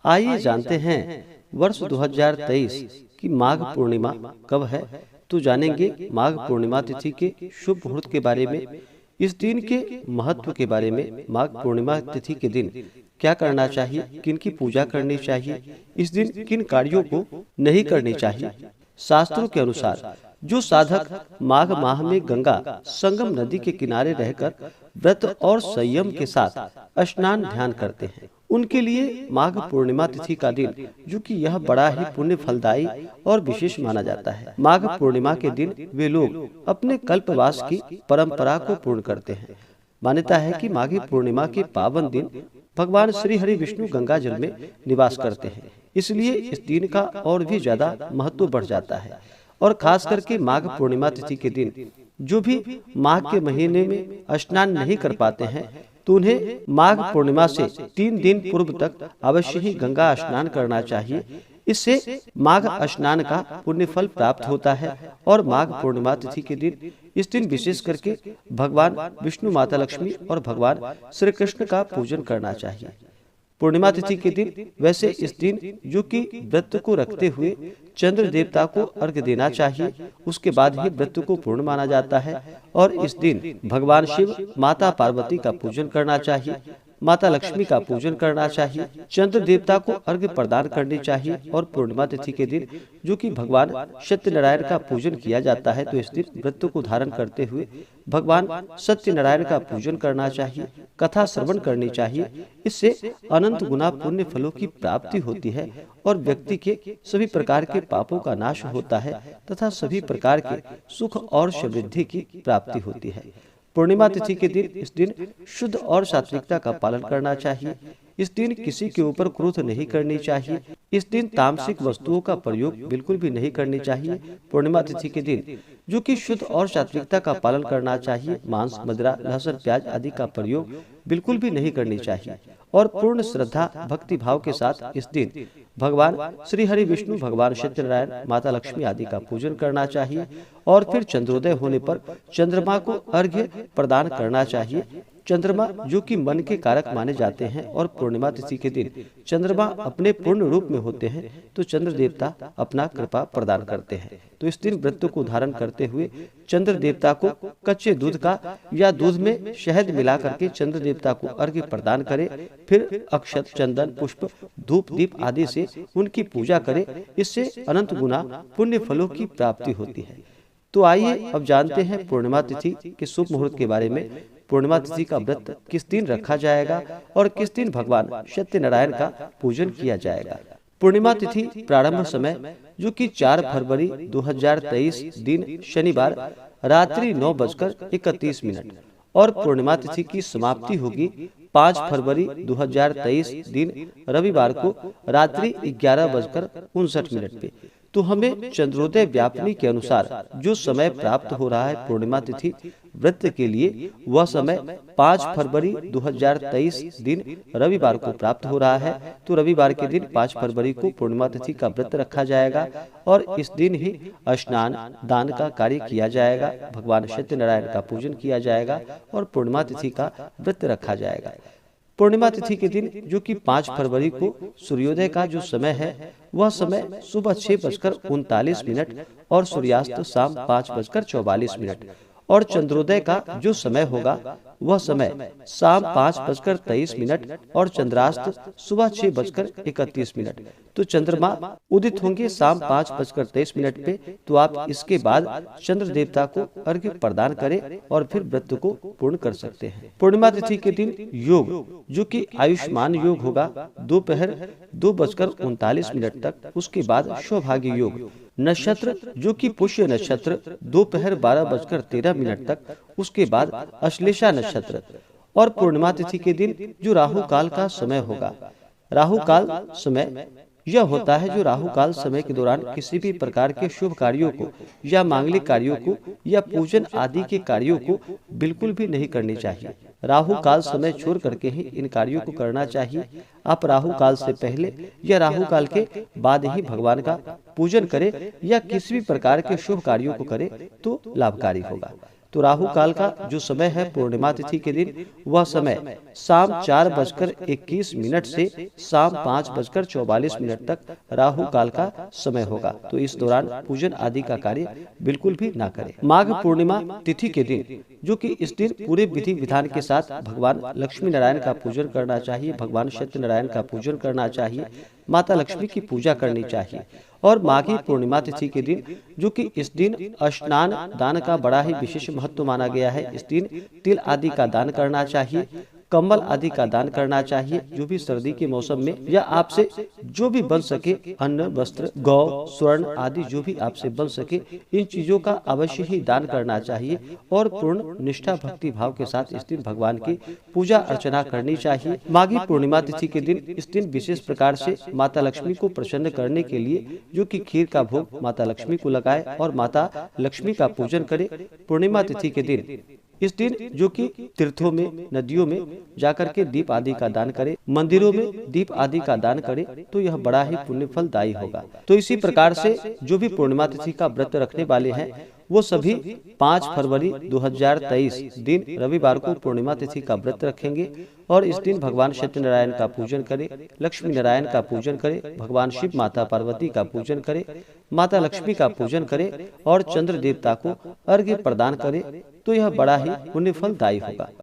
आइए जानते हैं वर्ष 2023 की माघ पूर्णिमा कब है। तो जानेंगे माघ पूर्णिमा तिथि के शुभ मुहूर्त के बारे में, इस दिन के महत्व के बारे में, माघ पूर्णिमा तिथि के दिन क्या करना चाहिए, किन की पूजा करनी चाहिए, इस दिन किन कार्यों को नहीं करनी चाहिए। शास्त्रों के अनुसार जो साधक माघ माह में गंगा संगम नदी के किनारे रहकर व्रत और संयम के साथ स्नान ध्यान करते हैं, उनके लिए माघ पूर्णिमा तिथि का दिन, जो कि यह बड़ा ही पुण्य फलदायी और विशेष माना जाता है। माघ पूर्णिमा के दिन वे लोग अपने कल्पवास की परंपरा को पूर्ण करते हैं। मान्यता है कि माघी पूर्णिमा के पावन दिन भगवान श्री हरि विष्णु गंगा जल में निवास करते हैं, इसलिए इस दिन का और भी ज्यादा महत्व बढ़ जाता है। और खास करके माघ पूर्णिमा तिथि के दिन जो भी माघ के महीने में स्नान नहीं कर पाते हैं, तो उन्हें माघ पूर्णिमा से 3 दिन पूर्व तक अवश्य ही गंगा स्नान करना चाहिए। इससे माघ स्नान का पुण्य फल प्राप्त होता है। और माघ पूर्णिमा तिथि के दिन, इस दिन विशेष करके भगवान विष्णु, माता लक्ष्मी और भगवान श्री कृष्ण का पूजन करना चाहिए। पूर्णिमा तिथि के दिन वैसे इस दिन जो कि व्रत को रखते हुए चंद्र देवता को अर्घ्य देना चाहिए, उसके बाद ही व्रत को पूर्ण माना जाता है। और इस दिन भगवान शिव, माता पार्वती का पूजन करना चाहिए, माता लक्ष्मी का पूजन करना चाहिए, चंद्र देवता को अर्घ्य प्रदान करनी चाहिए। और पूर्णिमा तिथि के दिन जो कि भगवान सत्यनारायण का पूजन किया जाता है, तो इस दिन व्रत को धारण करते हुए भगवान सत्यनारायण का पूजन करना चाहिए, कथा श्रवण करनी चाहिए। इससे अनंत गुना पुण्य फलों की प्राप्ति होती है और व्यक्ति के सभी प्रकार के पापों का नाश होता है तथा सभी प्रकार के सुख और समृद्धि की प्राप्ति होती है। पूर्णिमा तिथि के दिन, इस दिन शुद्ध और सात्विकता का पालन करना चाहिए। इस दिन किसी के ऊपर क्रोध नहीं करनी चाहिए। इस दिन तामसिक वस्तुओं का प्रयोग बिल्कुल भी नहीं करनी चाहिए। पूर्णिमा तिथि के दिन जो कि शुद्ध और सात्विकता का पालन करना चाहिए, मांस, मदिरा, लहसुन, प्याज आदि का प्रयोग बिल्कुल भी नहीं करनी चाहिए। और पूर्ण श्रद्धा भक्ति भाव के साथ इस दिन भगवान श्री हरि विष्णु, भगवान सत्यनारायण, माता लक्ष्मी आदि का पूजन करना चाहिए। और फिर चंद्रोदय होने पर चंद्रमा को अर्घ्य प्रदान करना चाहिए। चंद्रमा जो कि मन के कारक माने जाते हैं, और पूर्णिमा तिथि के दिन चंद्रमा अपने पूर्ण रूप में होते हैं, तो चंद्र देवता अपना कृपा प्रदान करते हैं। तो इस दिन व्रत को धारण करते हुए चंद्र देवता को कच्चे दूध का या दूध में शहद मिला करके चंद्र देवता को अर्घ्य प्रदान करें। फिर अक्षत, चंदन, पुष्प, धूप, दीप आदि से उनकी पूजा करें। इससे अनंत गुना पुण्य फलों की प्राप्ति होती है। तो आइए अब जानते हैं पूर्णिमा तिथि के शुभ मुहूर्त के बारे में। पूर्णिमा तिथि का व्रत किस दिन रखा जाएगा और किस दिन भगवान सत्यनारायण का पूजन किया जाएगा। पूर्णिमा तिथि प्रारंभ समय जो कि 4 फरवरी 2023 दिन शनिवार रात्रि 9:31 और पूर्णिमा तिथि की समाप्ति होगी 5 फरवरी 2023 दिन रविवार को रात्रि 11:59 पे। तो हमें चंद्रोदय व्यापनी के अनुसार जो समय प्राप्त हो रहा है पूर्णिमा तिथि व्रत के लिए, वह समय 5 फरवरी 2023 दिन रविवार को प्राप्त हो रहा है। तो रविवार के दिन 5 फरवरी को पूर्णिमा तिथि का व्रत रखा जाएगा और इस दिन ही स्नान दान का कार्य किया जाएगा, भगवान सत्यनारायण का पूजन किया जाएगा और पूर्णिमा तिथि का व्रत रखा जाएगा। पूर्णिमा तिथि के दिन जो कि 5 फरवरी को सूर्योदय का जो समय है, वह समय सुबह 6:39 और सूर्यास्त शाम 5:44 और चंद्रोदय का जो समय होगा वह समय शाम 5:23 और चंद्रास्त सुबह 6:31। तो चंद्रमा उदित होंगे शाम 5:23 पे। तो आप इसके बाद चंद्र देवता को अर्घ्य प्रदान करें और फिर व्रत को पूर्ण कर सकते हैं। पूर्णिमा तिथि के दिन योग जो कि आयुष्मान योग होगा दोपहर 2:39 तक। उसके बाद सौभाग्य योग नक्षत्र जो कि पुष्य नक्षत्र दोपहर 12:13 तक। उसके बाद अश्लेषा नक्षत्र। और पूर्णिमा तिथि के दिन जो राहु काल का समय होगा, राहु काल समय यह होता है जो राहु काल समय के दौरान किसी भी प्रकार के शुभ कार्यों को या मांगलिक कार्यों को या पूजन आदि के कार्यों को बिल्कुल भी नहीं करनी चाहिए। राहु काल समय छोड़ करके ही इन कार्यों को करना चाहिए। आप राहु काल से पहले या राहु काल के बाद ही भगवान का पूजन करें या किसी भी प्रकार के शुभ कार्यों को करें तो लाभकारी होगा। तो राहु काल का जो समय है पूर्णिमा तिथि के दिन, वह समय शाम 4:21 से शाम 5:44 तक राहु काल का समय होगा। तो इस दौरान पूजन आदि का कार्य बिल्कुल भी ना करें। माघ पूर्णिमा तिथि के दिन, जो कि इस दिन पूरे विधि विधान के साथ भगवान लक्ष्मी नारायण का पूजन करना चाहिए, भगवान सत्यनारायण का पूजन करना चाहिए, माता लक्ष्मी की पूजा करनी चाहिए। और माघी पूर्णिमा तिथि के दिन, जो कि इस दिन स्नान दान का बड़ा ही विशेष महत्व माना गया है, इस दिन तिल आदि का दान करना चाहिए, कंबल आदि का दान करना चाहिए। जो भी सर्दी के मौसम में या आपसे जो भी बन सके, अन्न वस्त्र गौ स्वर्ण आदि जो भी आपसे बन सके, इन चीजों का अवश्य ही दान करना चाहिए और पूर्ण निष्ठा भक्ति भाव के साथ इस दिन भगवान की पूजा अर्चना करनी चाहिए। माघी पूर्णिमा तिथि के दिन, इस दिन विशेष प्रकार से माता लक्ष्मी को प्रसन्न करने के लिए जो कि खीर का भोग माता लक्ष्मी को लगाए और माता लक्ष्मी का पूजन करे। पूर्णिमा तिथि के दिन, इस दिन जो कि तीर्थों में, नदियों में जाकर के दीप आदि का दान करे, मंदिरों में दीप आदि का दान करे, तो यह बड़ा ही पुण्य फलदायी होगा। तो इसी प्रकार से जो भी पूर्णिमा तिथि का व्रत रखने वाले हैं, वो सभी 5 फरवरी 2023 दिन रविवार को पूर्णिमा तिथि का व्रत रखेंगे और इस दिन भगवान सत्यनारायण का पूजन करें, लक्ष्मी नारायण का पूजन करें, भगवान शिव माता पार्वती का पूजन करें, माता लक्ष्मी का पूजन करें और चंद्र देवता को अर्घ्य प्रदान करें। तो यह बड़ा ही पुण्य फलदायी होगा।